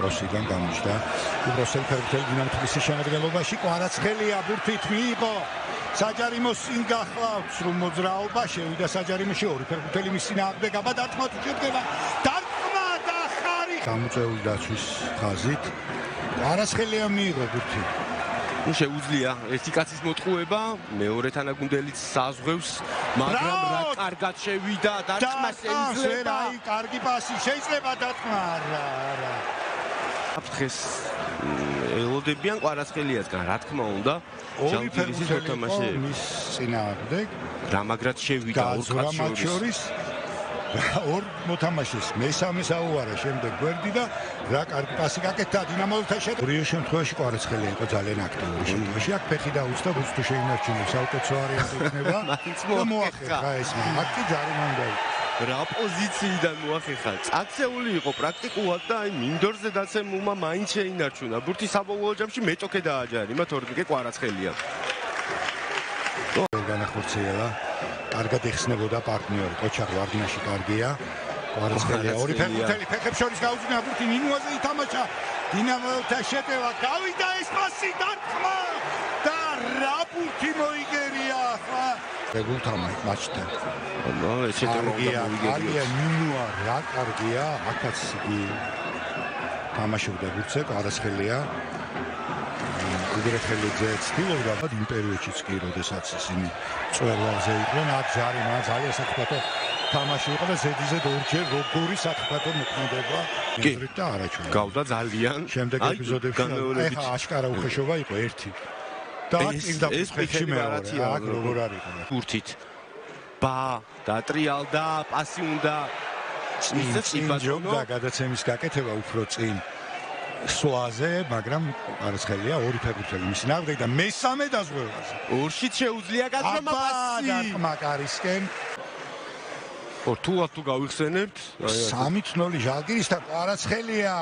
კროსიდან გამოჩნდა. უბრალოდ ფერფერტელი დინამიტის შემადგენლობაში კვარაცხელია ბურთით მიიღო. საჯარიმოს წინ გახლავთ სრულ მოძრაობა, შევიდა საჯარიმოში ორი ფერფერტელი მის წინააღმდეგ დარტყმა თუ შედგება. დარტყმა და ხარი გამოწეული დაცვის ხაზით. კვარაცხელია მიიღო ბურთი. შეუძლია ერთი კაცის მოტყუება, მეორე თანაგუნდელიც საზღვევს, მაგრამ რა კარგად შევიდა დარტყმა შეიძლება. აი, კარგი პასი შეიძლება დარტყმა. არა. დღეს ელოდებიან კვარაცხელიასგან, რა თქმა უნდა. ჯალგირისის მოთამაშე მის წინააღმდეგ რამაგრად შევიდა ორ კაცს შორის. ორ მოთამაშეს მესამე საუარა შემდეგ გვერდი და რა კარგი პასი გაკეთა დინამოელთან შედგა. ორივე შემთხვევაში კვარაცხელია იყო ძალიან აქტიური შემთხვევაში. აქ ფეხი დაუწდა ბურთს თუ შეინარჩუნებს საუკეთესო ვარიანტი იქნება. და მოახერხა ეს აქ კი ჯარიმან დაიწყო. რა პოზიციიდან მოახერხა? წაქცეული იყო პრაქტიკულად და აი მინდორზე დაცემულმა მაინც შეინარჩუნა. ბურთი საბოლოო ჯამში მეტოქე დააჯარიმა თორნიკე კვარაცხელია. განახორციელა კარგად ეხსნებოდა პარტნიორი. კოჩარ ვარდნაში კარგია. კვარაცხელია ორი ფეხბურთელი ფეხებს შორის გაუძღვნა ბურთი ნინუაზე ითამაშა. დინამოელთა შეტევა გავიდა ეს პასი დარტყმა და რა ბურთი მოიგერია ახლა. რეგულთამა მაჩთან. ეს შეტევა კარგია ნინუა რა კარგია. აქაც იგი თამაშობდა ბურთზე კვარაცხელია. გუგრეხელიძე ცდილობდა იმ პერიოდშიც კი, როდესაც ისინი წვერვალზე იყვნენ, აქ ჯარიმა ძალიან საფრთხო თამაში იყო და ზედიზედ ორჯერ როგორი საფრთხო მოქმედება მოდრით და არაჩვენა. გავდა ძალიან. შემდეგ ეპიზოდებში ეხა აშკარა უხეშობა იყო ერთი. და ის ფეხში მეორე, აქ როგორ არის ბურთით. ბა დატრიალდა, პასი უნდა წინჯობდა გადაცემის გაკეთება უფრო წინ. სვაზე, მაგრამ კვარაცხელია ორი ფეხბურთელი მის წინააღმდეგ და მესამე დაზღვევაზე. ორშიც შეუძლია გაწვემა პასი. დარტყმა კარისკენ. თუ გავიხსენებთ, 3-0 ჟალგირისთან კვარაცხელია.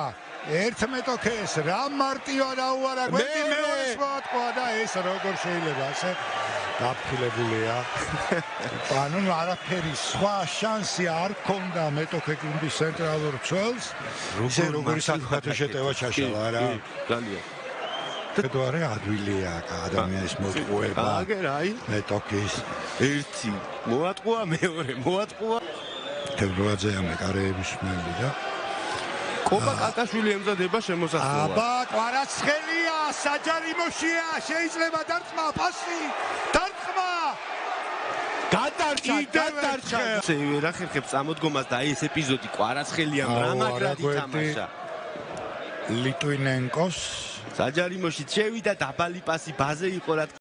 ერთ მეტოქეს რა მარტივად დაუარა გვერდი მეორეს მოატყვა და ეს როგორ შეიძლება ასე გაფრთხილებულია. ანუ არაფერი სხვა შანსი არ ქონდა მეტოქე გუნდის ცენტრალურ მცველს. ისე როგორი საფრთხო შეტევა ჩაშალა რა. ძალიან. თეთოარე ადვილია ადამიანის მოტყუება. აგერ აი მეტოქის ერთი მოატყვა, მეორე მოატყვა. თევროაძეა მეკარეების მელი და კოპა კაკაშვილი ემზადება შემოსასვლელად. აბა კვარაცხელია საჯარიმოშია შეიძლება დარტყმა პასი დარტყმა გადარჩა ვერ ახერხებს წამოდგომას და აი ეს ეპიზოდი კვარაცხელიამ რამაგრად ითამაშა ლიტვინენკოს საჯარიმოში შევიდა დაბალი პასი ბაზე იყო რა